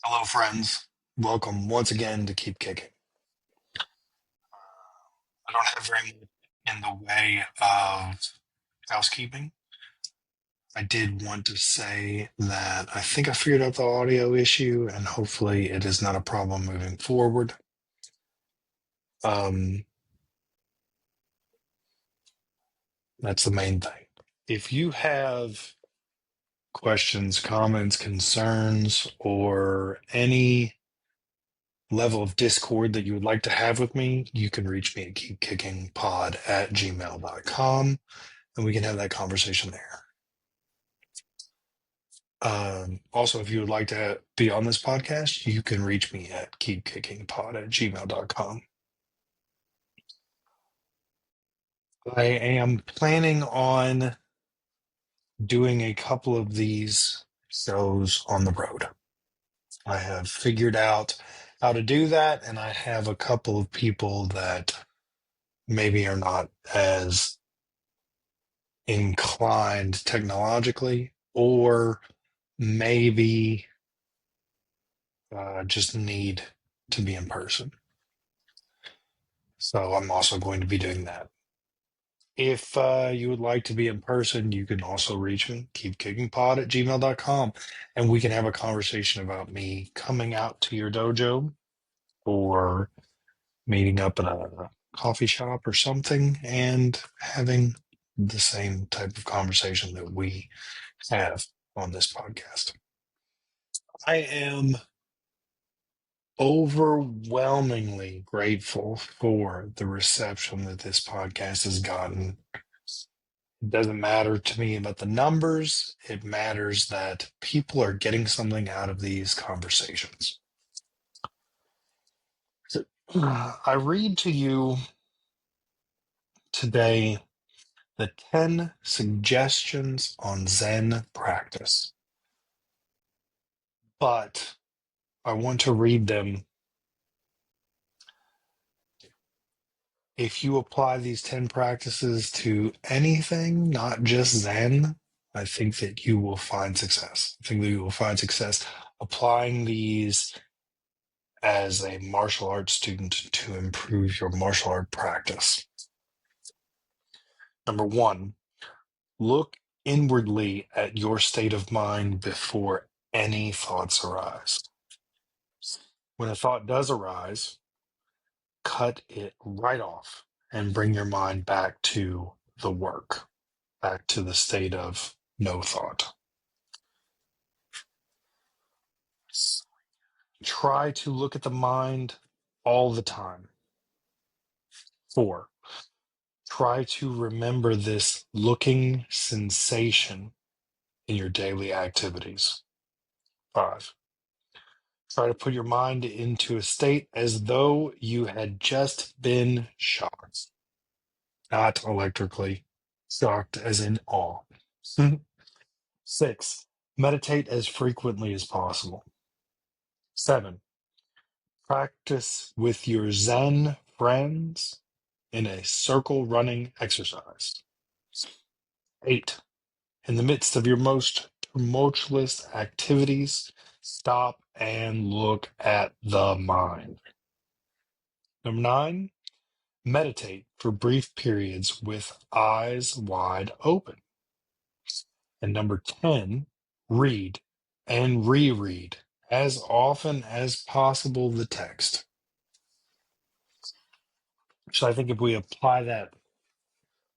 Hello, friends. Welcome once again to Keep Kicking. I don't have very much in the way of housekeeping. I did want to say that I think I figured out the audio issue, and hopefully it is not a problem moving forward. Um, that's the main thing. If you have questions, comments, concerns, or any level of discord that you would like to have with me, you can reach me at keepkickingpod@gmail.com and we can have that conversation there. Also, if you would like to be on this podcast, you can reach me at keepkickingpod@gmail.com. I am planning on doing a couple of these shows on the road. I have figured out how to do that, and I have a couple of people that maybe are not as inclined technologically, or maybe just need to be in person. So I'm also going to be doing that. If you would like to be in person, you can also reach me, keepkickingpod@gmail.com, and we can have a conversation about me coming out to your dojo or meeting up at a coffee shop or something and having the same type of conversation that we have on this podcast. I am overwhelmingly grateful for the reception that this podcast has gotten. It doesn't matter to me about the numbers. It matters that people are getting something out of these conversations. So, I read to you today the 10 suggestions on Zen practice, but I want to read them. If you apply these 10 practices to anything, not just Zen, I think that you will find success. I think that you will find success applying these as a martial arts student to improve your martial art practice. Number one, look inwardly at your state of mind before any thoughts arise. When a thought does arise, cut it right off and bring your mind back to the work, back to the state of no thought. Try to look at the mind all the time. 4, try to remember this looking sensation in your daily activities. 5, try to put your mind into a state as though you had just been shocked, not electrically shocked as in awe. 6, meditate as frequently as possible. 7, practice with your Zen friends in a circle running exercise. 8, in the midst of your most tumultuous activities, stop and look at the mind. Number 9, meditate for brief periods with eyes wide open. And number 10, read and reread as often as possible the text. So I think if we apply that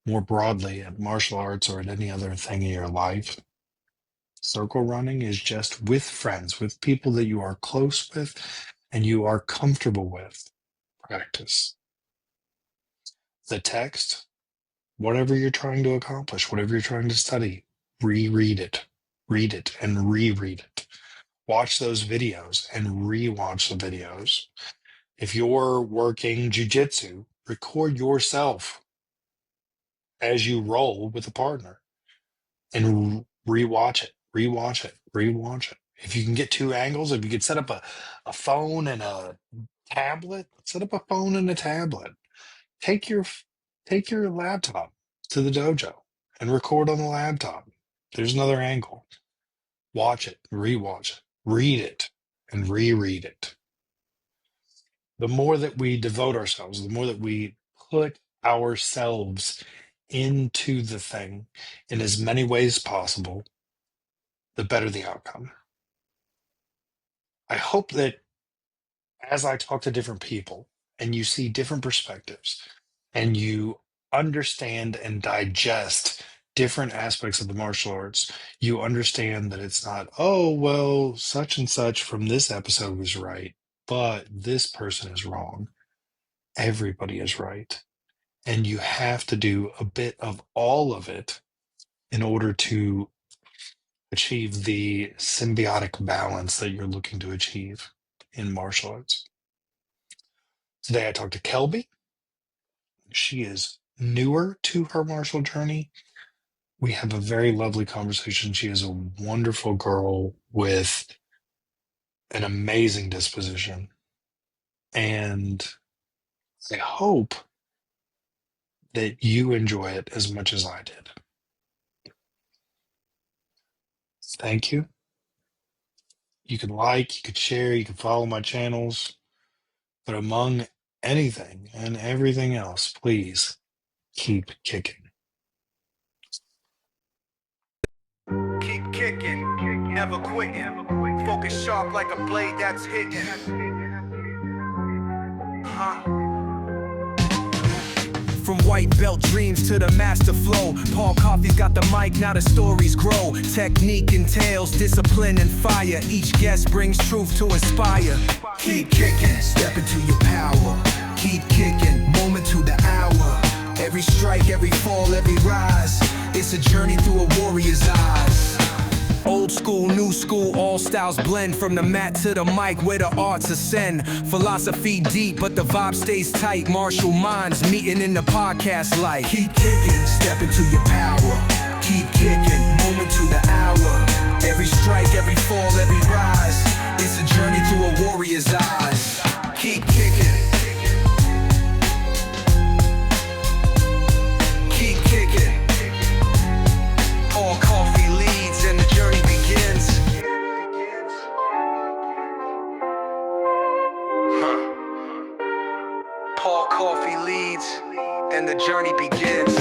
more broadly at martial arts or at any other thing in your life, circle running is just with friends, with people that you are close with and you are comfortable with. Practice. The text, whatever you're trying to accomplish, whatever you're trying to study, reread it, read it, and reread it. Watch those videos and re-watch the videos. If you're working jujitsu, record yourself as you roll with a partner and rewatch it, rewatch it, rewatch it. If you can get two angles, if you could set up a phone and a tablet, set up a phone and a tablet. Take your take your laptop to the dojo and record on the laptop. There's another angle. Watch it, rewatch it, read it. and reread it. The more that we devote ourselves, the more that we put ourselves into the thing in as many ways possible, the better the outcome. I hope that as I talk to different people and you see different perspectives and you understand and digest different aspects of the martial arts, you understand that it's not, oh, well, such and such from this episode was right, but this person is wrong. Everybody is right. And you have to do a bit of all of it in order to achieve the symbiotic balance that you're looking to achieve in martial arts. Today I talked to Kelby. She is newer to her martial journey. We have a very lovely conversation. She is a wonderful girl with an amazing disposition. And I hope that you enjoy it as much as I did. Thank you. You can like, you can share, you can follow my channels. But among anything and everything else, please keep kicking. Keep kicking, never quitting. Focus sharp like a blade that's hitting. From white belt dreams to the master flow, Paul Coffey's got the mic, now the stories grow. Technique entails discipline and fire. Each guest brings truth to inspire. Keep kicking, step into your power. Keep kicking, moment to the hour. Every strike, every fall, every rise. It's a journey through a warrior's eyes. Old school, new school, all styles blend. From the mat to the mic where the arts ascend. Philosophy deep, but the vibe stays tight. Martial minds meeting in the podcast light. Keep kicking, step into your power. Keep kicking, moment to the hour. Every strike, every fall, every rise. It's a journey through a warrior's eyes. Keep kicking. Keep kicking. All Coffey leads and the journey begins. Paul Coffey leads and the journey begins.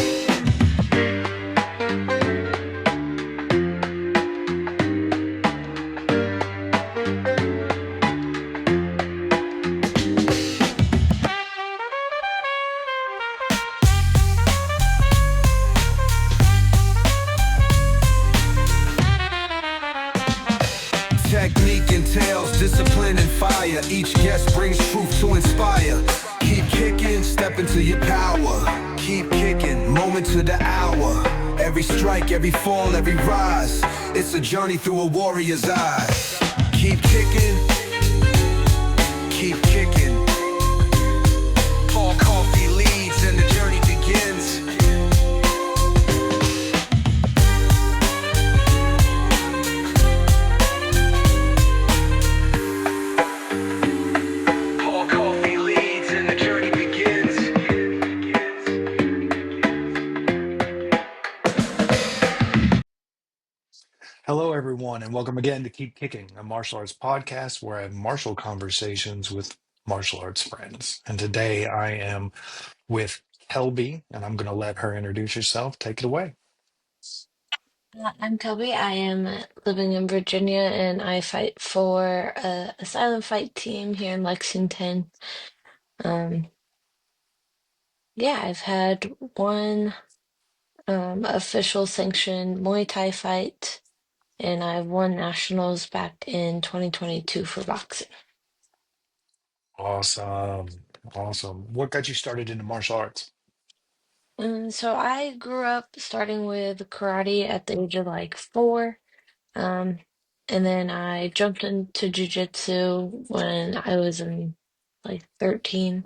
Technique entails discipline and fire. Each guest brings truth to inspire. Keep kicking, step into your power. Keep kicking, moment to the hour. Every strike, every fall, every rise. It's a journey through a warrior's eyes. Keep kicking. Keep kicking. Paul Coffey leads and the journey begins. Paul Coffey leads and the journey begins. Hello, everyone, and welcome again to Keep Kicking, a martial arts podcast where I have martial conversations with martial arts friends. And today I am with Kelby, and I'm going to let her introduce herself. Take it away. I'm Kelby. I am living in Virginia and I fight for a silent fight team here in Lexington. Um, yeah, I've had one official sanctioned Muay Thai fight and I've won nationals back in 2022 for boxing. Awesome. Awesome. What got you started into martial arts? So I grew up starting with karate at the age of like 4. Um, and then I jumped into jujitsu when I was in like 13.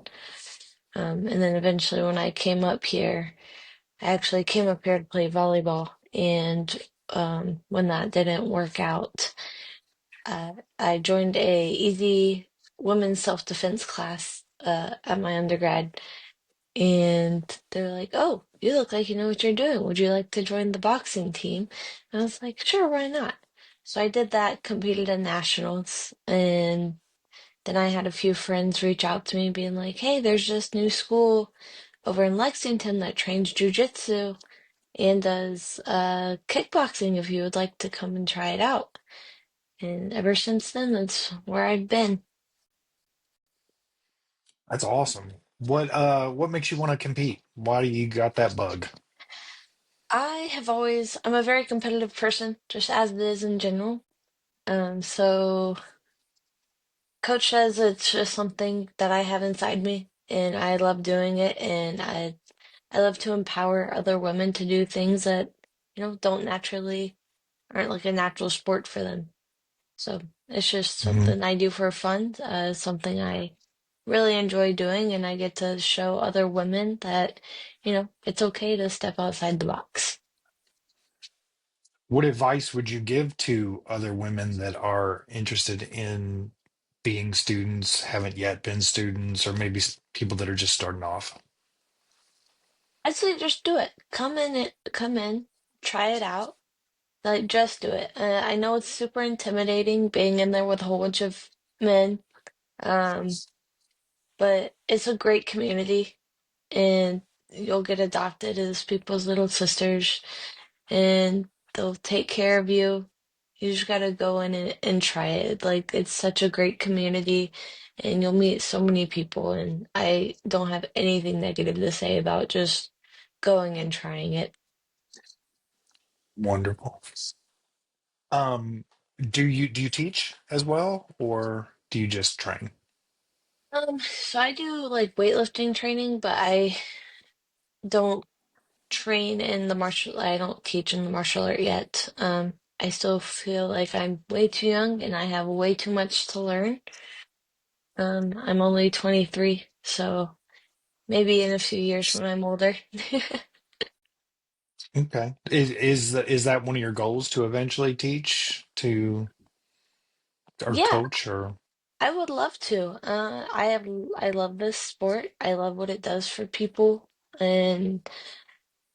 And then eventually when I came up here, I actually came up here to play volleyball. And when that didn't work out, I joined a easy women's self-defense class at my undergrad. And they're like, "Oh, you look like you know what you're doing. Would you like to join the boxing team?" And I was like, "Sure, why not?" So I did that, competed in nationals, and then I had a few friends reach out to me being like, "Hey, there's this new school over in Lexington that trains jujitsu and does kickboxing if you would like to come and try it out." And ever since then, that's where I've been. That's awesome. What makes you want to compete? Why do you got that bug? I'm a very competitive person, just as it is in general. So coach says it's just something that I have inside me, and I love doing it, and I love to empower other women to do things that, don't naturally aren't like a natural sport for them. So it's just Mhm. something I do for fun, something I really enjoy doing, and I get to show other women that, it's okay to step outside the box. What advice would you give to other women that are interested in being students, haven't yet been students, or maybe people that are just starting off? I'd say just do it. Come in, try it out. Like, just do it. I know it's super intimidating being in there with a whole bunch of men, um, but it's a great community, and you'll get adopted as people's little sisters, and they'll take care of you. You just gotta go in and try it. Like, it's such a great community, and you'll meet so many people, and I don't have anything negative to say about just going and trying it. Wonderful. Um, do you teach as well, or do you just train? So I do like weightlifting training, but I don't I don't teach in the martial art yet. I still feel like I'm way too young and I have way too much to learn. I'm only 23, so maybe in a few years when I'm older. Okay. Is that one of your goals to eventually teach to or Yeah, coach or I would love to. I love this sport. I love what it does for people, and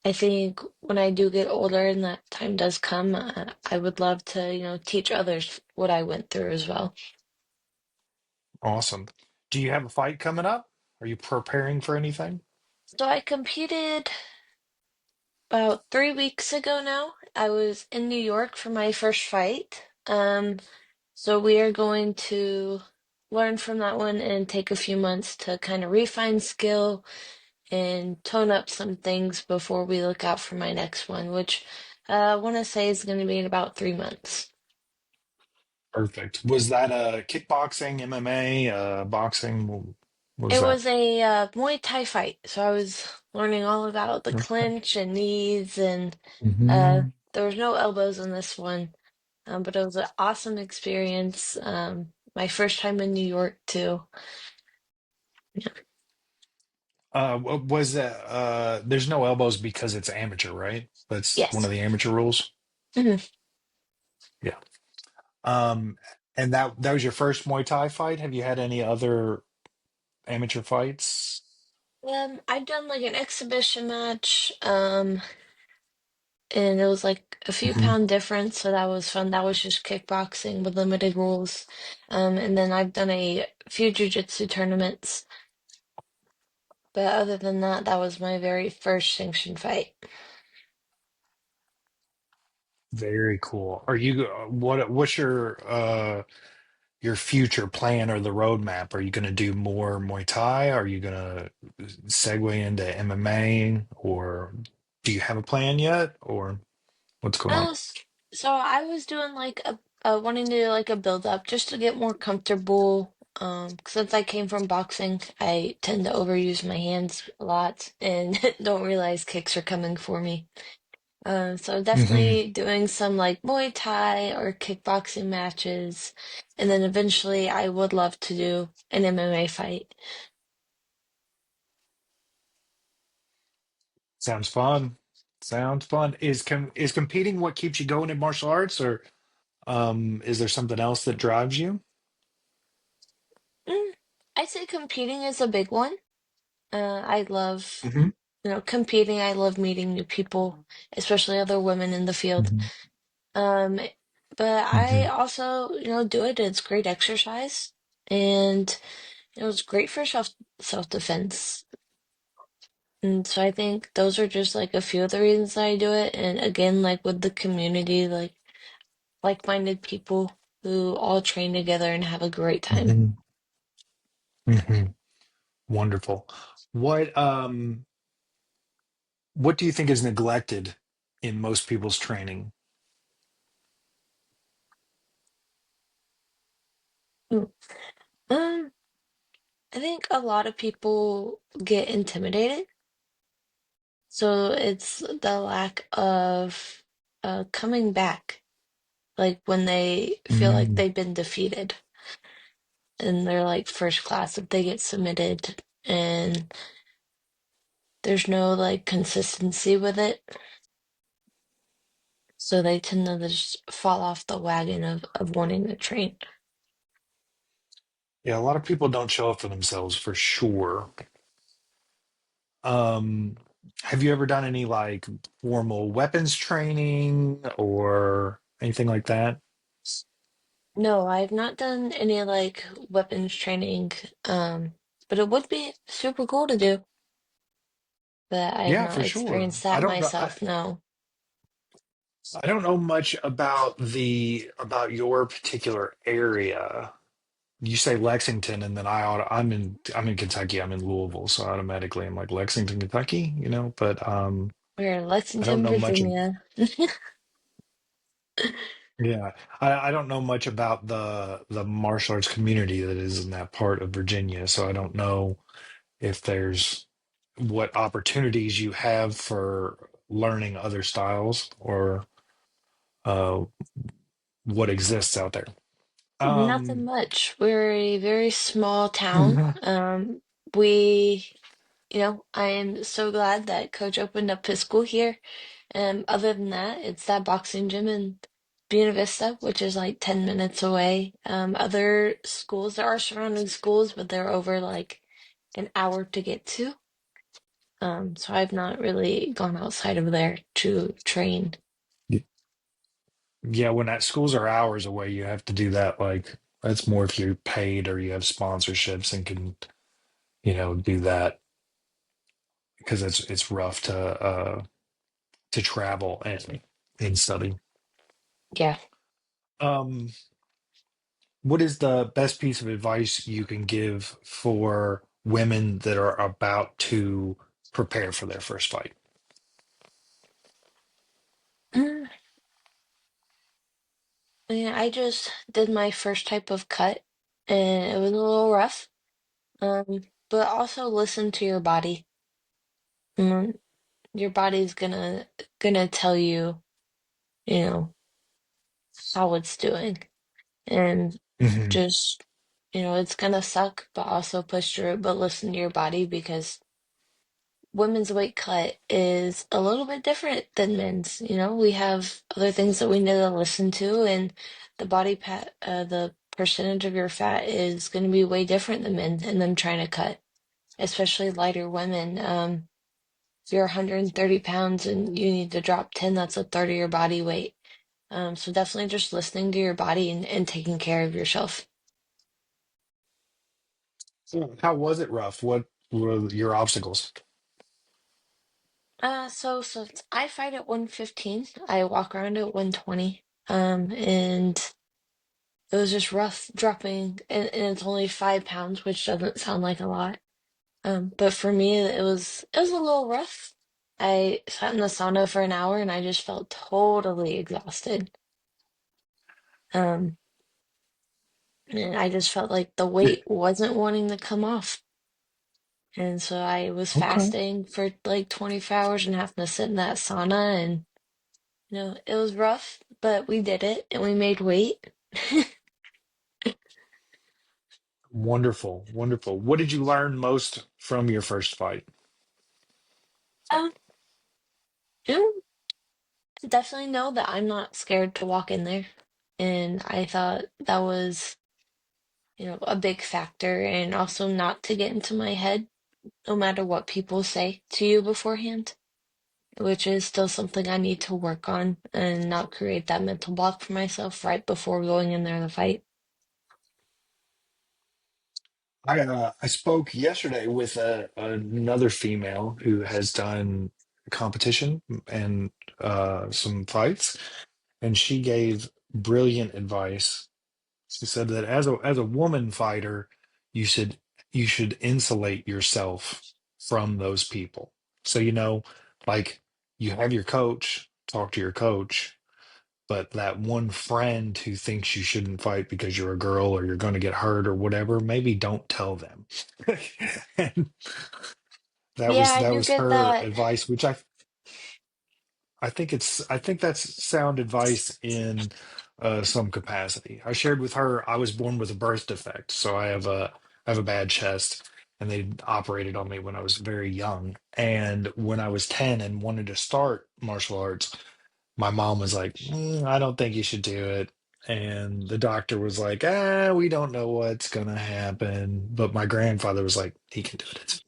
I think when I do get older and that time does come, I would love to, teach others what I went through as well. awesome. Do you have a fight coming up? Are you preparing for anything? So I competed about 3 weeks ago now. I was in New York for my first fight. So we are going to learn from that one and take a few months to kind of refine skill and tone up some things before we look out for my next one, which I want to say is going to be in about 3 months. Perfect. Was that kickboxing, MMA, boxing? What was It that? was a Muay Thai fight, so I was learning all about the Okay. clinch and knees, and uh, Mhm. there was no elbows in this one, but it was an awesome experience. My first time in New York too. Was that there's no elbows because it's amateur, right? That's one Yes. of the amateur rules. Mhm. Yeah. Um, and that was your first Muay Thai fight? Have you had any other amateur fights? I've done like an exhibition match, and it was like a few Mhm. pound difference, so that was fun. That was just kickboxing with limited rules. And then I've done a few jujitsu tournaments. But other than that, that was my very first sanctioned fight. Very cool. Are you what's your future plan or the roadmap? Are you going to do more Muay Thai? Are you going to segue into MMA, or do you have a plan yet, or what's going on? Uh, s- so I was doing like wanting to do like a build up just to get more comfortable. Since I came from boxing, I tend to overuse my hands a lot and don't realize kicks are coming for me. So Hmm. definitely doing some like Muay Thai or kickboxing matches, and then eventually I would love to do an MMA fight. Sounds fun. Sounds fun. Is competing what keeps you going in martial arts, or is there something else that drives you? Mm, I'd say competing is a big one. I love, Hmm. competing. I love meeting new people, especially other women in the field. Hmm. Um, But I Hmm. also, do it. It's great exercise, and it was great for self-defense. And so I think those are just like a few of the reasons I do it. And again, like with the community, like-minded people who all train together and have a great time. Hmm. Hmm. Wonderful. What what do you think is neglected in most people's training? Mm. Um, I think a lot of people get intimidated. So it's the lack of coming back, like when they feel like Mm. they've been defeated and they're like first class if they get submitted and there's no like consistency with it. So they tend to just fall off the wagon of wanting to train. Yeah, a lot of people don't show up for themselves for sure. Um, have you ever done any like formal weapons training or anything like that? No, I've not done any like weapons training, but it would be super cool to do. But I have Yeah, not for sure. experienced that myself, no. I don't know much about your particular area. You say Lexington, and then I'm in Kentucky. I'm in Louisville, so automatically I'm like Lexington, Kentucky, you know. But We're in I don't Lexington, know much. Virginia. Yeah, I don't know much about the martial arts community that is in that part of Virginia, so I don't know if there's what opportunities you have for learning other styles or uh, what exists out there. Nothing Um, much. We're a very small town. mhm. We, I am so glad that Coach opened up his school here. Other than that, it's that boxing gym in Buena Vista, which is like 10 minutes away. Other schools, there are surrounding schools, but they're over like an hour to get to. So I've not really gone outside of there to train. Yeah, when that schools are hours away, you have to do that. Like that's more if you're paid or you have sponsorships and can, do that because it's rough to travel and study. Yeah. Um, what is the best piece of advice you can give for women that are about to prepare for their first fight? Mm, yeah, I just did my first type of cut and it was a little rough. But also listen to your body. Mm, your body's gonna tell you, you know, how it's doing. And Hmm. just, it's gonna suck, but also push through it, but listen to your body because women's weight cut is a little bit different than men's. We have other things that we need to listen to, and the percentage of your fat is going to be way different than men and them trying to cut, especially lighter women. If you're 130 pounds and you need to drop 10, that's a third of your body weight. So definitely just listening to your body and taking care of yourself. How was it rough? What were your obstacles? So I fight at 115. I walk around at 120. And it was just rough dropping, and it's only 5 pounds, which doesn't sound like a lot. But for me, it was a little rough. I sat in the sauna for an hour and I just felt totally exhausted. Um, and I just felt like the Yeah. weight wasn't wanting to come off. And so I was Okay. fasting for like 24 hours and having to sit in that sauna, and it was rough, but we did it and we made weight. Wonderful, wonderful. What did you learn most from your first fight? Um, you know, definitely know that I'm not scared to walk in there. And I thought that was, a big factor. And also not to get into my head, no matter what people say to you beforehand. which is still something I need to work on and not create that mental block for myself right before going in there to fight. I spoke yesterday with another female who has done competition and some fights, and she gave brilliant advice. She said that as a woman fighter, you should you should insulate yourself from those people. So like you have your coach, talk to your coach, but that one friend who thinks you shouldn't fight because you're a girl or you're going to get hurt or whatever, maybe don't tell them. And Yeah, I that do was get her that. advice, which I think that's sound advice in some capacity. I shared with her I was born with a birth defect, so I have a bad chest, and they operated on me when I was very young. And when I was 10 and wanted to start martial arts, my mom was like, I don't think you should do it. And the doctor was like, we don't know what's gonna happen. But my grandfather was like, he can do it.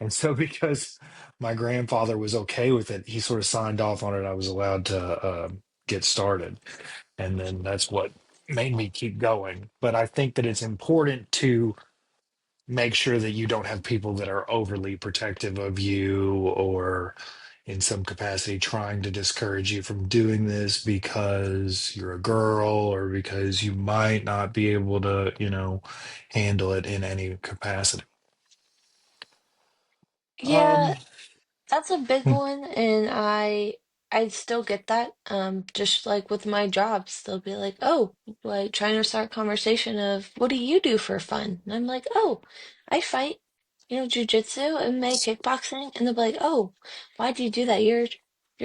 And so, because my grandfather was okay with it, he sort of signed off on it. I was allowed to get started. And then that's what made me keep going. But I think that it's important to make sure that you don't have people that are overly protective of you or in some capacity trying to discourage you from doing this because you're a girl or because you might not be able to, handle it in any capacity. Yeah, Um, that's a big one, and I still get that. Just like with my jobs, they'll be like, "Oh, like trying to start conversation of what do you do for fun?" And I'm like, "Oh, I fight, jujitsu and make kickboxing." And they'll be like, "Oh, why do you do that? You're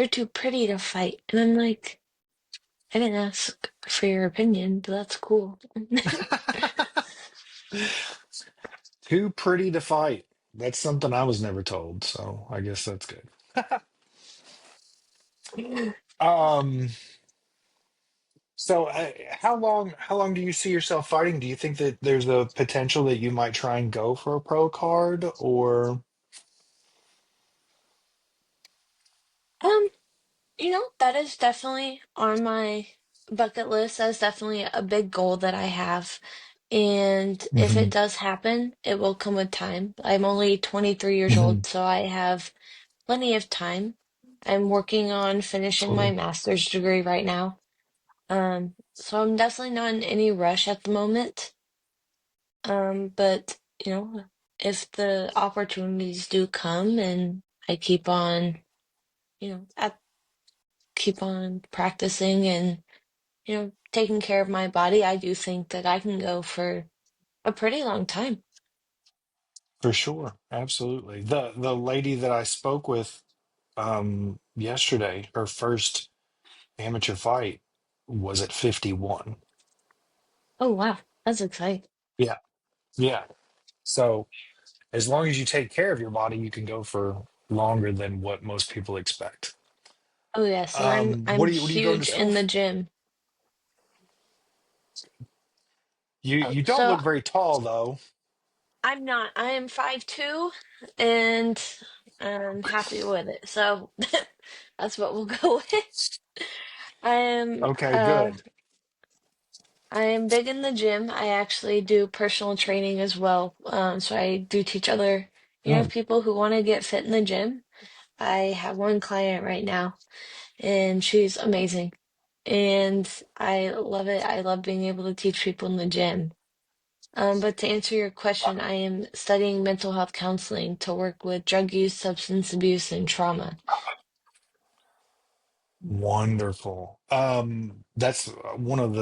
too pretty to fight." And I'm like, "I didn't ask for your opinion, but that's cool." Too pretty to fight. That's something I was never told, so I guess that's good. Um, how long do you see yourself fighting? Do you think that there's a potential that you might try and go for a pro card or Um, that is definitely on my bucket list. That's definitely a big goal that I have. And if it Mhm, does happen, it will come with time. I'm only 23 years mhm, old, so I have plenty of time. I'm working on finishing my absolutely, master's degree right now. So I'm definitely not in any rush at the moment. But, if the opportunities do come and I I keep on practicing and taking care of my body, I do think that I can go for a pretty long time. for sure, absolutely. The lady that I spoke with yesterday, her first amateur fight was at 51. Oh, wow. That's exciting. Yeah, yeah. So as long as you take care of your body, you can go for longer than what most people expect. Oh, yes. And I'm What are you going to huge school in the for? gym. Oh, You don't so look very tall though. I'm not. I am 5'2", and I'm happy with it. So that's what we'll go with. I am Okay, uh good. I am big in the gym. I actually do personal training as well. So I do teach other, Mm, people who want to get fit in the gym. I have one client right now, and she's amazing. And I love it. I love being able to teach people in the gym. But to answer your question, I am studying mental health counseling to work with drug use, substance abuse, and trauma. wonderful. That's one of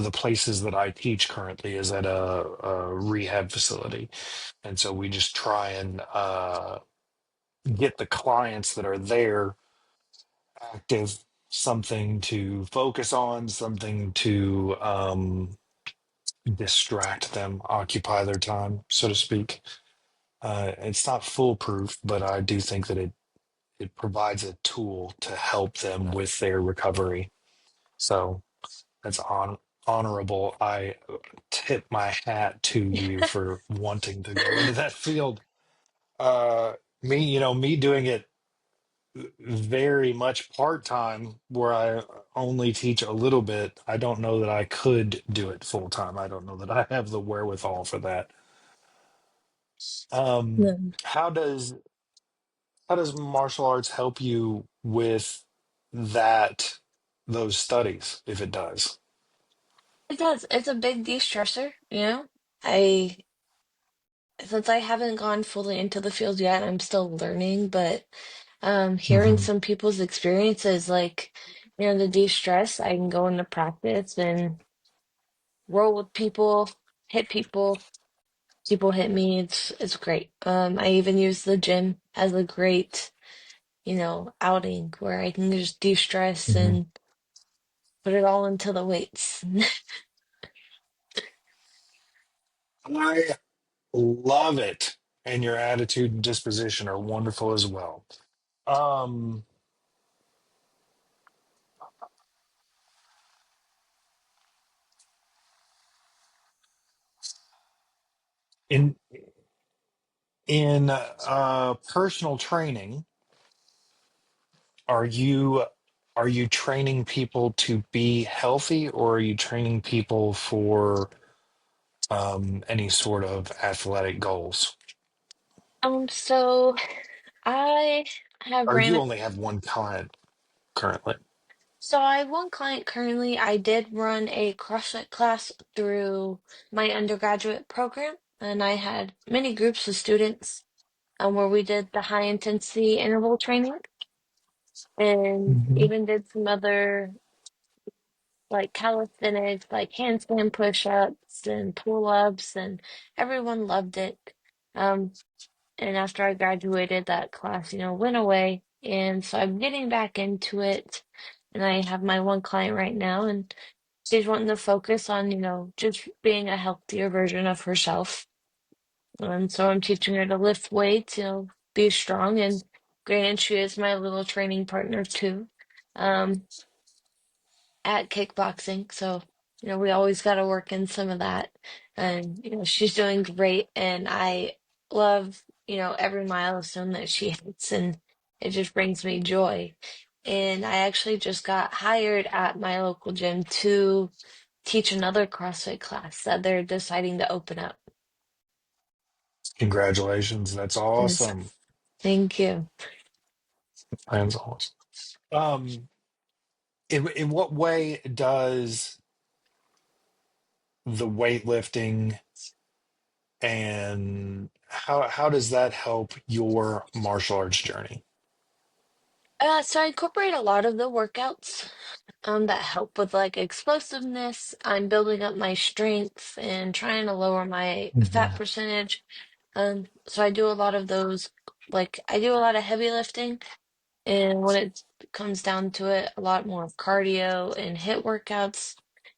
the places that I teach currently is at a rehab facility, and so we just try and get the clients that are there active, something to focus on, something to distract them, occupy their time, so to speak. It's not foolproof, but I do think that it provides a tool to help them with their recovery. So that's honorable. I tip my hat to you for wanting to go into that field. Me doing it very much part-time where I only teach a little bit. I don't know that I could do it full-time. I don't know that I have the wherewithal for that. Um, Um, how does martial arts help you with that, those studies, if it does? it does. It's a big de-stressor, you know? I Since I haven't gone fully into the field yet, I'm still learning, but hearing Hmm. some people's experiences, like, the de-stress, I can go into practice and roll with people, hit people, people hit me. It's great. I even use the gym as a great, outing where I can just de-stress Hmm. and put it all into the weights. I love it. And your attitude and disposition are wonderful as well. Um, in personal training, are you training people to be healthy, or are you training people for any sort of athletic goals? So I have Or you ran only have one client currently? So I have one client currently. I did run a CrossFit class through my undergraduate program, and I had many groups of students where we did the high intensity interval training and Hmm. even did some other like calisthenics, like handstand push-ups and pull-ups, and everyone loved it. Um, and after I graduated, that class, went away, and so I'm getting back into it. And I have my one client right now, and she's wanting to focus on, just being a healthier version of herself. And so I'm teaching her to lift weights, be strong. And granted, she is my little training partner too, um, at kickboxing. So, we always got to work in some of that. And, she's doing great. And I love, every milestone that she hits. And it just brings me joy. And I actually just got hired at my local gym to teach another CrossFit class that they're deciding to open up. Congratulations, that's Yes. awesome. Thank you. That's awesome. In what way does the weightlifting, and how does that help your martial arts journey? So I incorporate a lot of the workouts that help with like explosiveness. I'm building up my strength and trying to lower my fat Hmm. percentage. So I do a lot of those, like I do a lot of heavy lifting, and when it comes down to it, a lot more of cardio and hit workouts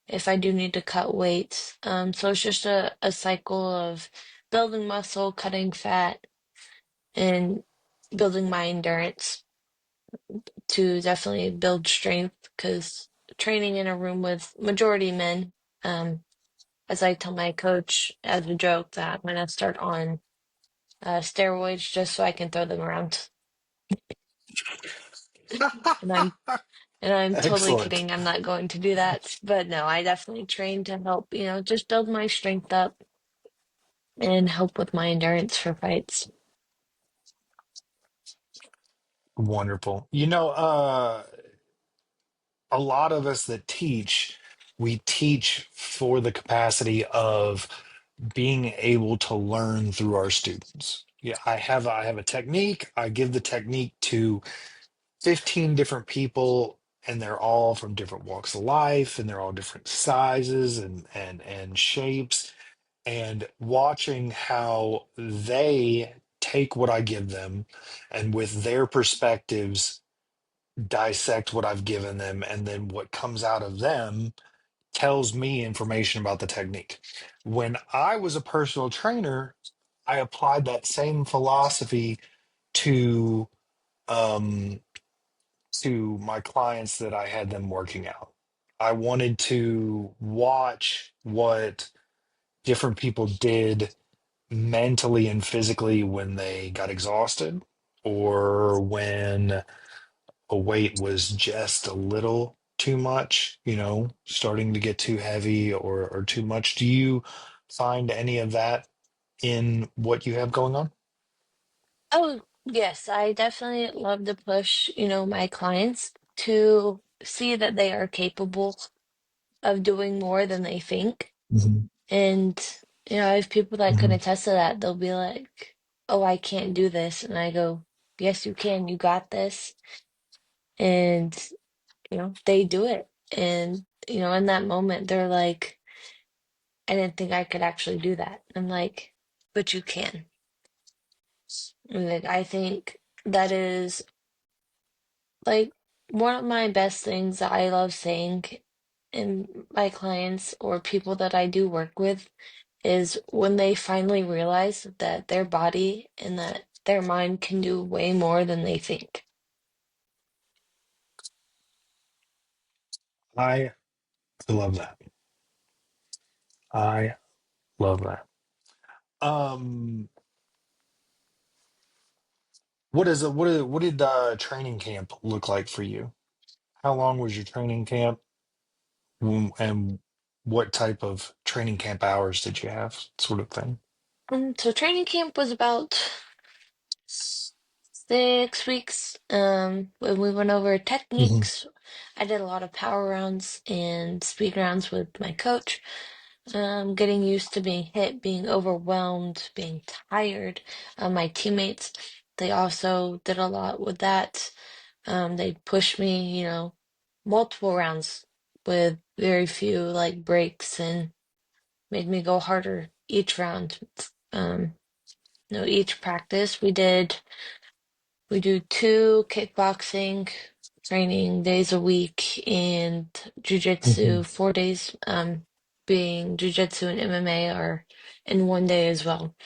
if I do need to cut weight. So it's just a cycle of building muscle, cutting fat, and building my endurance to definitely build strength because training in a room with majority men, um, as I tell my coach as a joke that I'm gonna start on steroids just so I can throw them around. And I'm totally Excellent. kidding. I'm not going to do that. But no, I definitely train to help, just build my strength up and help with my endurance for fights. Wonderful. A lot of us that teach, we teach for the capacity of being able to learn through our students. Yeah, I have a technique. I give the technique to 15 different people, and they're all from different walks of life, and they're all different sizes and shapes. And watching how they take what I give them and with their perspectives dissect what I've given them, and then what comes out of them tells me information about the technique. When I was a personal trainer, I applied that same philosophy to um, my clients that I had them working out. I wanted to watch what different people did mentally and physically when they got exhausted, or when a weight was just a little too much, starting to get too heavy or too much. Do you find any of that in what you have going on? Oh, yes, I definitely love to push, my clients to see that they are capable of doing more than they think. Hmm. And, I have people that can Hmm. attest to that. They'll be like, "Oh, I can't do this." And I go, "Yes, you can. You got this." And, they do it. And, in that moment, they're like, "I didn't think I could actually do that." I'm like, "But you can." And like, I think that is like one of my best things that I love saying in my clients or people that I do work with is when they finally realize that their body and that their mind can do way more than they think. I love that. I love that. Um, what did training camp look like for you? How long was your training camp? And what type of training camp hours did you have, sort of thing? So training camp was about 6 weeks. When we went over Hmm. techniques, I did a lot of power rounds and speed rounds with my coach. Getting used to being hit, being overwhelmed, being tired. My teammates, they also did a lot with that. They pushed me, multiple rounds with very few like breaks and made me go harder each round. Um, each practice we do two kickboxing training days a week and Hmm. jujitsu 4 days. Being jujitsu and MMA are in one day as well.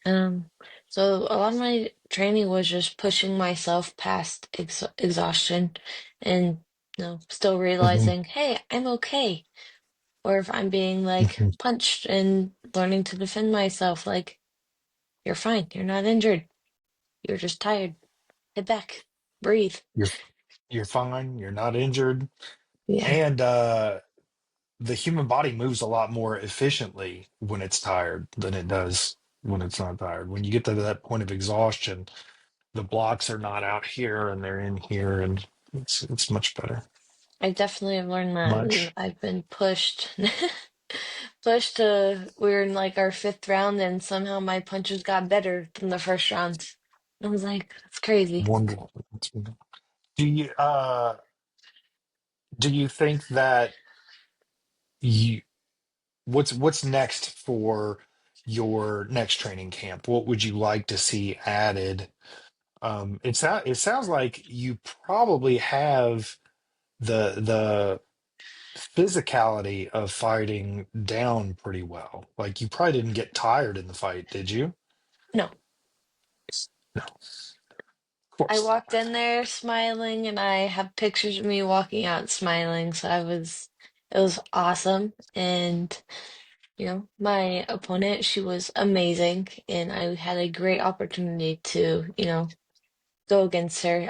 Um, so a lot of my training was just pushing myself past exhaustion and still Hmm. realizing, hey, I'm okay. Or if I'm being like Hmm. punched and learning to defend myself, like, you're fine, you're not injured, you're just tired. Get back, breathe. You're you're fine. You're not injured, Yeah, and the human body moves a lot more efficiently when it's tired than it does when it's not tired. When you get to that point of exhaustion, the blocks are not out here and they're in here, and it's much better. I definitely have learned that, and Much. I've been pushed, pushed to. We're in like our fifth round, and somehow my punches got better than the first round. I was like, that's crazy. Wonderful. Do you do you think that you what's next for your next training camp? What would you like to see added? It sounds like you probably have the physicality of fighting down pretty well. Like you probably didn't get tired in the fight, did you? No, No, of I course walked not. in there smiling, and I have pictures of me walking out smiling. So it was awesome. And, my opponent, she was amazing, and I had a great opportunity to, go against her.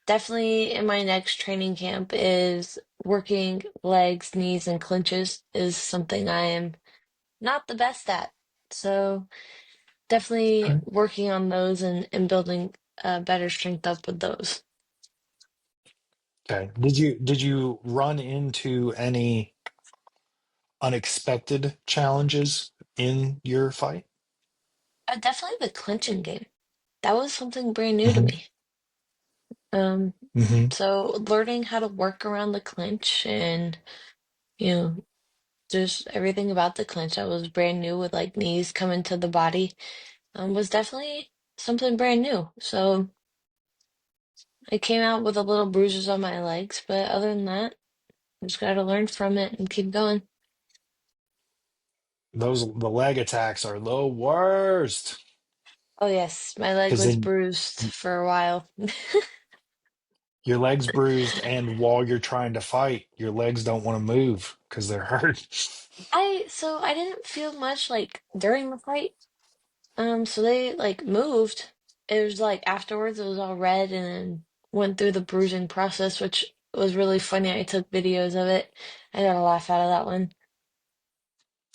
Definitely in my next training camp is working legs, knees, and clinches is something I am not the best at. So definitely Okay. working on those and building better strength up with those. Okay. Did you run into any unexpected challenges in your fight? Definitely the clinching game. That was something brand new to Hmm. me. Um, Hmm. so learning how to work around the clinch and, you know, just everything about the clinch that was brand new with like knees coming to the body was definitely something brand new. So I came out with a little bruises on my legs, but other than that, I just got to learn from it and keep going. The leg attacks are the worst Oh yes, my leg because was then bruised y- for a while. your leg's bruised, and while you're trying to fight, your legs don't want to move because they're hurt. I didn't feel much like during the fight. So they like moved. It was like afterwards it was all red and then went through the bruising process, which was really funny. I took videos of it. I got a laugh out of that one.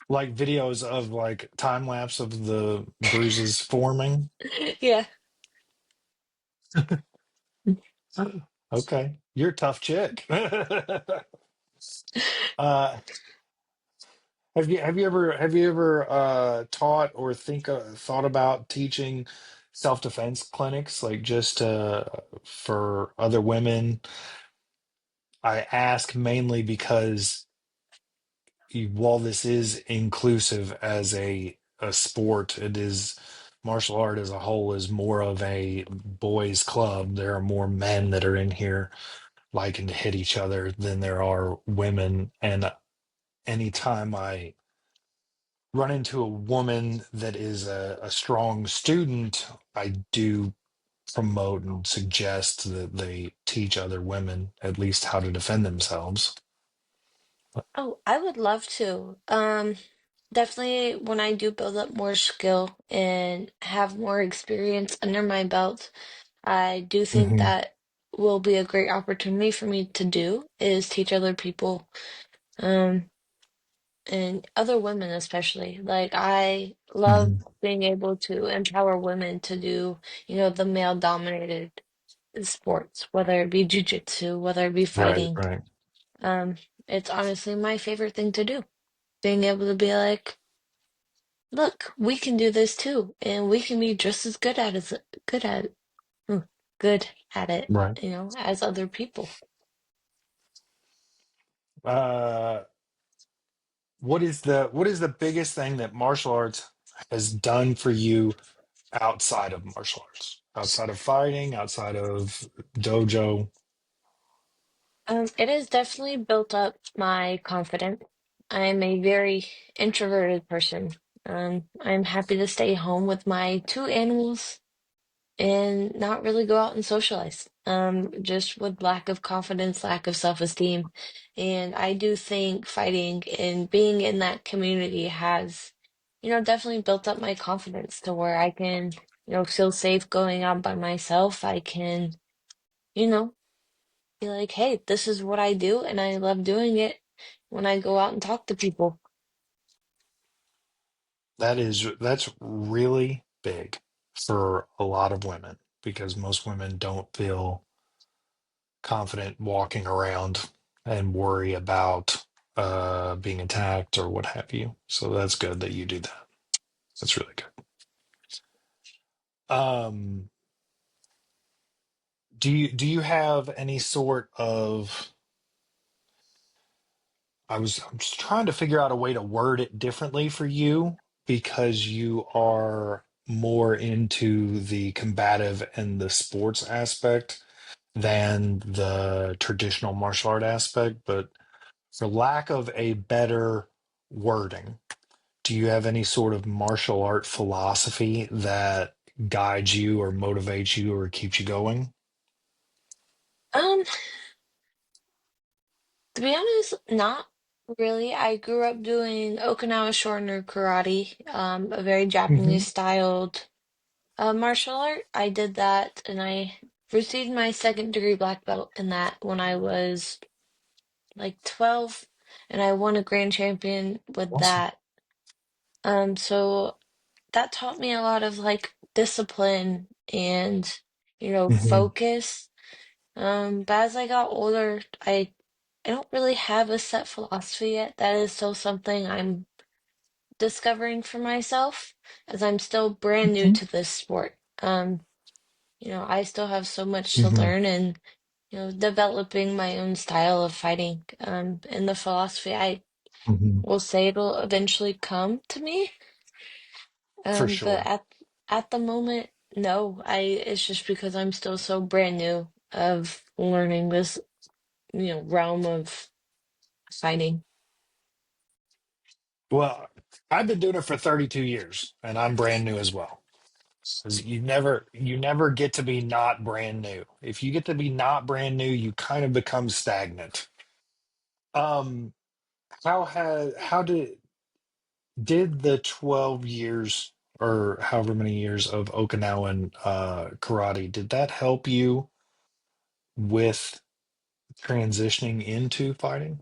Like videos of like time lapse of the bruises forming. Yeah. Okay, you're a tough chick. uh, have you ever taught or thought about teaching self-defense clinics, like just for other women? I ask mainly because while this is inclusive as a sport, it is martial art as a whole is more of a boys' club. There are more men that are in here liking to hit each other than there are women. And anytime I run into a woman that is a strong student, I do promote and suggest that they teach other women at least how to defend themselves. Oh, I would love to. Definitely when I do build up more skill and have more experience under my belt, I do think Hmm. that will be a great opportunity for me to do is teach other people, um, and other women especially. Like I love Hmm. being able to empower women to do, the male dominated sports, whether it be jujitsu, whether it be Right, fighting. right. Um, it's honestly my favorite thing to do. Being able to be like, look, we can do this too, and we can be just as good at hmm, good at it, Right. as other people. Uh, what is the biggest thing that martial arts has done for you outside of martial arts, outside of fighting, outside of dojo? It has definitely built up my confidence. I'm a very introverted person. I'm happy to stay home with my two animals and not really go out and socialize. Just with lack of confidence, lack of self-esteem. And I do think fighting and being in that community has, definitely built up my confidence to where I can, feel safe going out by myself. I can, you know, be like, hey, this is what I do, and I love doing it when I go out and talk to people. That's really big for a lot of women because most women don't feel confident walking around and worry about being attacked or what have you. So that's good that you do that. That's really good. Um, do you have any sort of I'm just trying to figure out a way to word it differently for you because you are more into the combative and the sports aspect than the traditional martial art aspect. But for lack of a better wording, do you have any sort of martial art philosophy that guides you or motivates you or keeps you going? Um, to be honest, not really. I grew up doing Okinawa Shorin karate, a very Hmm. Japanese styled martial art. I did that and I received my second degree black belt in that when I was like 12 and I won a grand champion with Awesome. that. So that taught me a lot of like discipline and, Hmm. focus. But as I got older, I don't really have a set philosophy yet. That is still something I'm discovering for myself as I'm still brand new to this sport. I still have so much to Hmm. learn and, developing my own style of fighting. And the philosophy, I Hmm. will say it'll eventually come to me. For But sure. at the moment, no. It's just because I'm still so brand new of learning this, realm of fighting. Well, I've been doing it for 32 years and I'm brand new as well. 'Cause you never get to be not brand new. If you get to be not brand new, you kind of become stagnant. Um, how did the 12 years or however many years of Okinawan karate, did that help you with transitioning into fighting?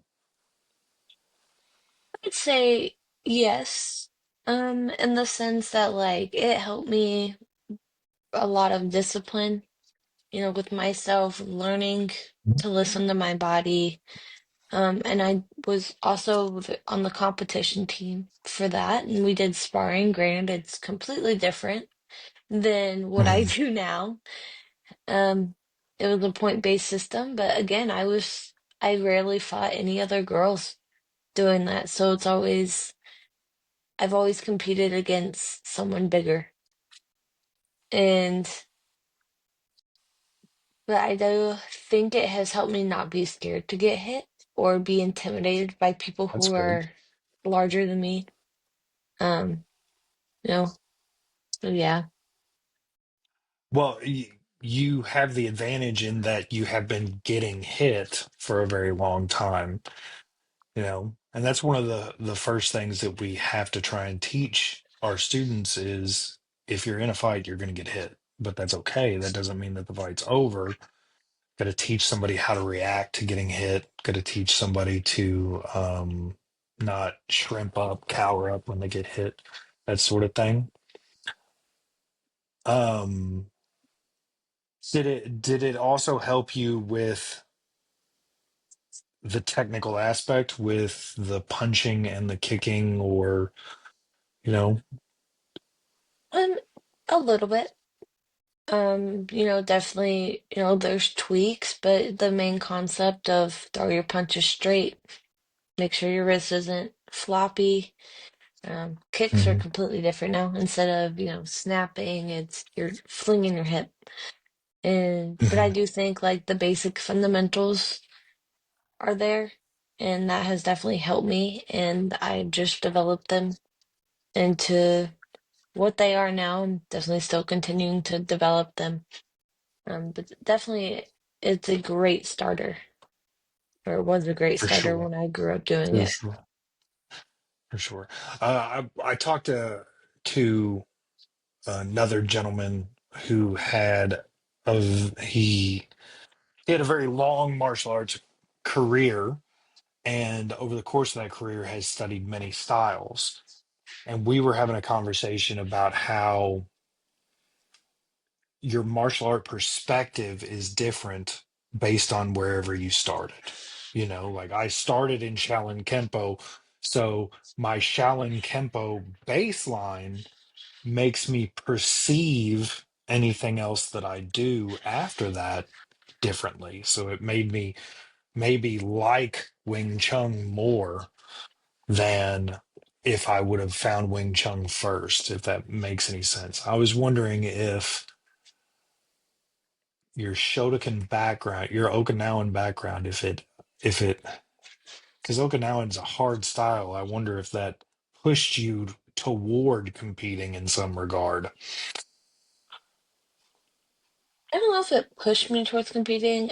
I'd say yes. In the sense that like it helped me a lot of discipline, with myself, learning to listen to my body. And I was also on the competition team for that, and we did sparring. Granted, it's completely different than what I Mhm. do now. Um, it was a point-based system, but again, I rarely fought any other girls doing that, so I've always competed against someone bigger. And but I do think it has helped me not be scared to get hit or be intimidated by people That's who good. are larger than me. Um, you know, so yeah. Well, you have the advantage in that you have been getting hit for a very long time, and that's one of the first things that we have to try and teach our students is if you're in a fight, you're going to get hit, but that's okay. That doesn't mean that the fight's over. Got to teach somebody how to react to getting hit. Got to teach somebody to not shrimp up, cower up when they get hit, that sort of thing. Um, did it also help you with the technical aspect with the punching and the kicking, or you know? Um, a little bit. Definitely, there's tweaks, but the main concept of throw your punches straight, make sure your wrist isn't floppy. Kicks are Mhm, completely different now. Instead of, snapping, it's you're flinging your hip. But I mhm, do think like the basic fundamentals are there, and that has definitely helped me, and I just developed them into what they are now. I'm definitely still continuing to develop them. But definitely it's a great starter, or was a great for starter sure, when I grew up doing for it. sure, for sure. I talked to another gentleman who had he had a very long martial arts career, and over the course of that career has studied many styles. And we were having a conversation about how your martial art perspective is different based on wherever you started. Like I started in Shaolin Kempo, so my Shaolin Kempo baseline makes me perceive anything else that I do after that differently. So it made me maybe like Wing Chun more than if I would have found Wing Chun first, if that makes any sense. I was wondering if your Shotokan background, your Okinawan background, if it, because Okinawan's a hard style, I wonder if that pushed you toward competing in some regard. I don't know if it pushed me towards competing.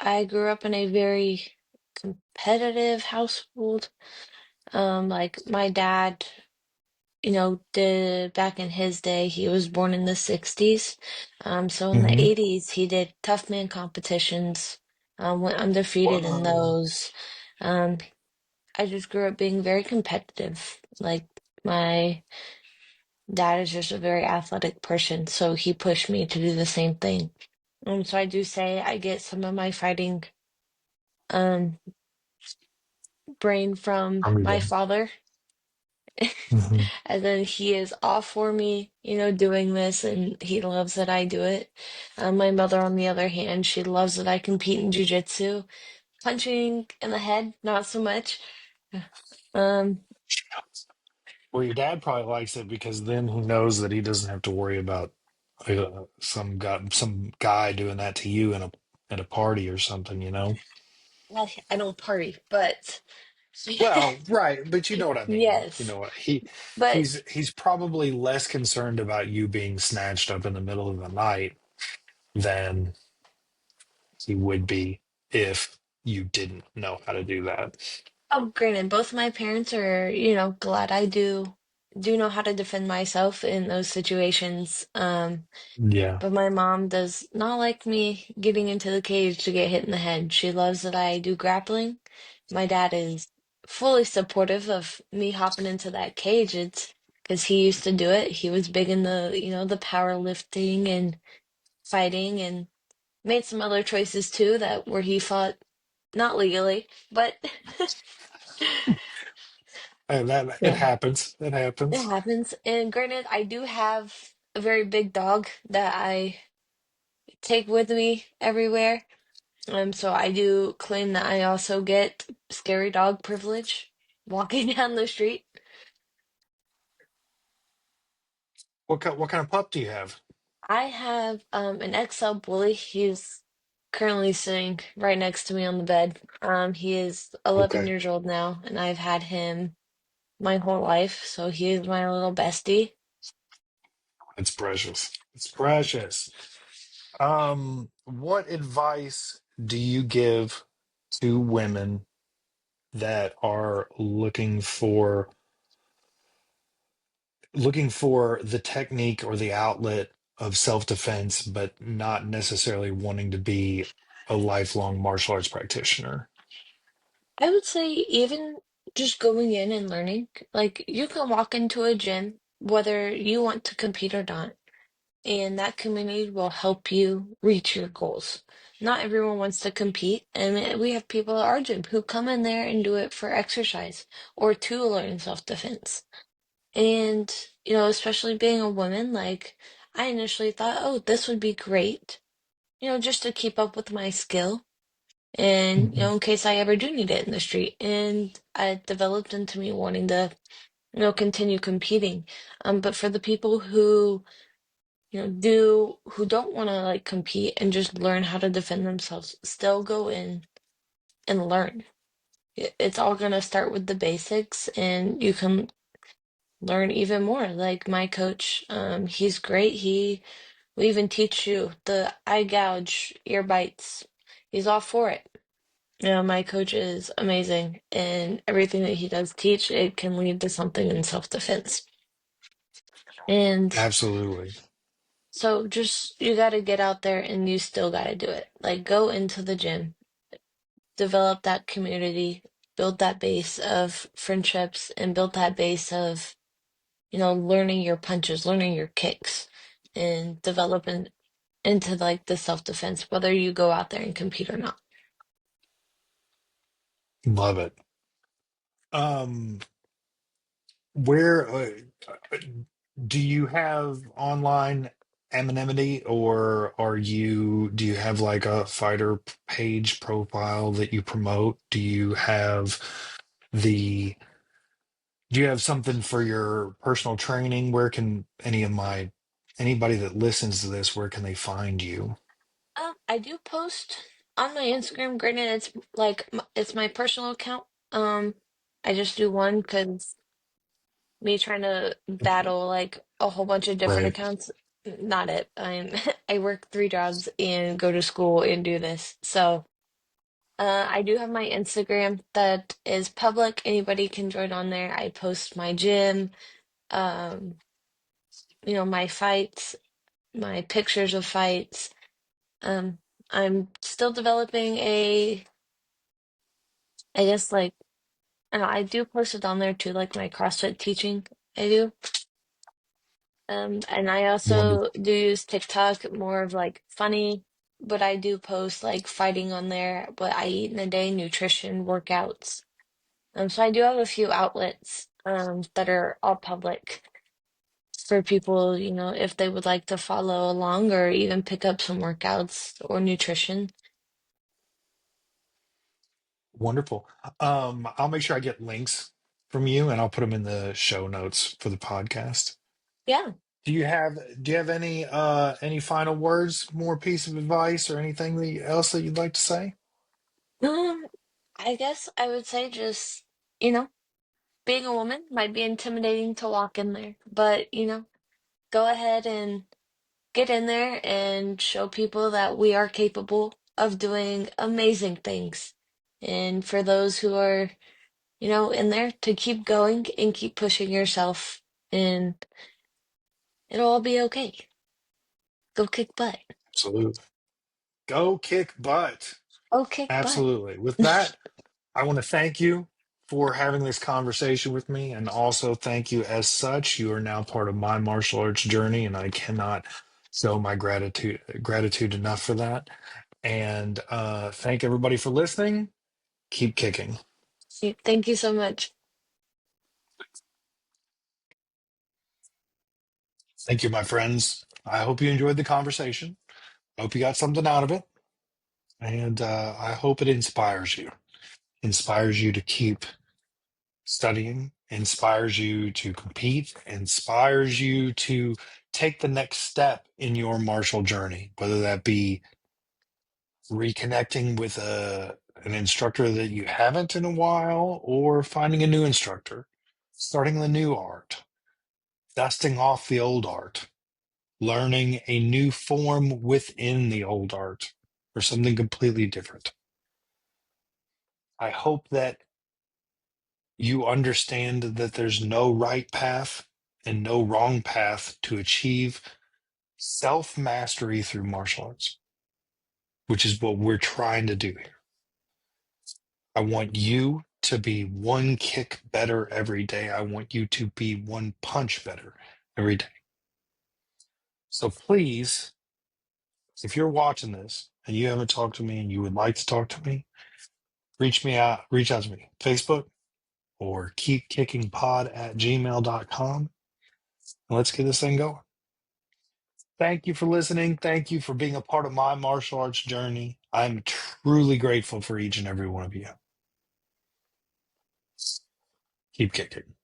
I grew up in a very competitive household. Like my dad, did back in his day, he was born in the 60s. So in the Hmm. 80s, he did tough man competitions, went undefeated in Whoa. those. Um, I just grew up being very competitive. Like my dad is just a very athletic person, so he pushed me to do the same thing. So I do say I get some of my fighting um brain from I'm my good. father. Hmm. And then he is all for me, doing this, and he loves that I do it. My mother, on the other hand, she loves that I compete in jujitsu. Punching in the head, not so much. Um, Well, your dad probably likes it because then he knows that he doesn't have to worry about some guy doing that to you at a party or something. well, I don't party, but Well, right, but you know what I mean. You yes. know what he But he's probably less concerned about you being snatched up in the middle of the night than he would be if you didn't know how to do that. granted, both my parents are, glad I do do know how to defend myself in those situations. Yeah. But my mom does not like me getting into the cage to get hit in the head. She loves that I do grappling. My dad is fully supportive of me hopping into that cage. It's because he used to do it. He was big in the powerlifting and fighting and made some other choices too that where he fought not legally, but And that it yeah, happens. It it happens. happens. And granted, I do have a very big dog that I take with me everywhere. So I do claim that I also get scary dog privilege walking down the street. What kind of pup do you have? I have an XL bully. He's currently sitting right next to me on the bed. He is 11 Okay. years old now, and I've had him my whole life, so he is my little bestie. It's precious. It's precious. What advice do you give to women that are looking for the technique or the outlet of self-defense, but not necessarily wanting to be a lifelong martial arts practitioner? I would say even just going in and learning, like you can walk into a gym, whether you want to compete or not, and that community will help you reach your goals. Not everyone wants to compete, and we have people at our gym who come in there and do it for exercise or to learn self-defense. And, especially being a woman, like I initially thought, oh, this would be great, just to keep up with my skill and, Mhm. in case I ever do need it in the street. And it developed into me wanting to, continue competing. But for the people who who don't want to like compete and just learn how to defend themselves, still go in and learn. It's all gonna start with the basics, and you can learn even more. Like my coach, he's great. He will even teach you the eye gouge, ear bites. He's all for it. My coach is amazing, and everything that he does teach, it can lead to something in self-defense. And Absolutely. so just you got to get out there and you still got to do it. Like go into the gym, develop that community, build that base of friendships and build that base of, learning your punches, learning your kicks and developing into like the self-defense, whether you go out there and compete or not. Love it. Um, where do you have online anonymity, or do you have like a fighter page profile that you promote? The do you have something for your personal training? Where can anybody that listens to this, where can they find you? I do post on my Instagram. Granted, it's like it's my personal account. I just do one because me trying to battle like a whole bunch of different Right. accounts, not it. I work three jobs and go to school and do this. So I do have my Instagram that is public. Anybody can join on there. I post my gym, um, my fights, my pictures of fights. Um, I'm still developing I guess like I do post it on there too, like my CrossFit teaching I do. And I also Wonderful. do use TikTok more of like funny, but I do post like fighting on there, what I eat in a day, nutrition, workouts. So I do have a few outlets that are all public for people, if they would like to follow along or even pick up some workouts or nutrition. Wonderful. I'll make sure I get links from you, and I'll put them in the show notes for the podcast. Yeah. Do you have any final words, more piece of advice, or anything else that you'd like to say? Um, I guess I would say just, you know, being a woman might be intimidating to walk in there, but go ahead and get in there and show people that we are capable of doing amazing things. And for those who are, in there to keep going and keep pushing yourself. and it'll all be okay. Go kick butt. Absolutely. Go kick butt. Go kick butt. Absolutely. With that, I want to thank you for having this conversation with me, and also thank you as such. You are now part of my martial arts journey, and I cannot show my gratitude enough for that. And thank everybody for listening. Keep kicking. Thank you so much. Thank you, my friends. I hope you enjoyed the conversation. I hope you got something out of it. And I hope it inspires you to keep studying, inspires you to compete, inspires you to take the next step in your martial journey, whether that be reconnecting with an instructor that you haven't in a while, or finding a new instructor, starting the new art, dusting off the old art, learning a new form within the old art, or something completely different. I hope that you understand that there's no right path and no wrong path to achieve self mastery through martial arts, which is what we're trying to do here. I want you to be one kick better every day. I want you to be one punch better every day. So please, if you're watching this and you haven't talked to me and you would like to talk to me, reach out to me, Facebook or keepkickingpod@gmail.com. And let's get this thing going. Thank you for listening. Thank you for being a part of my martial arts journey. I'm truly grateful for each and every one of you. Keep kicking.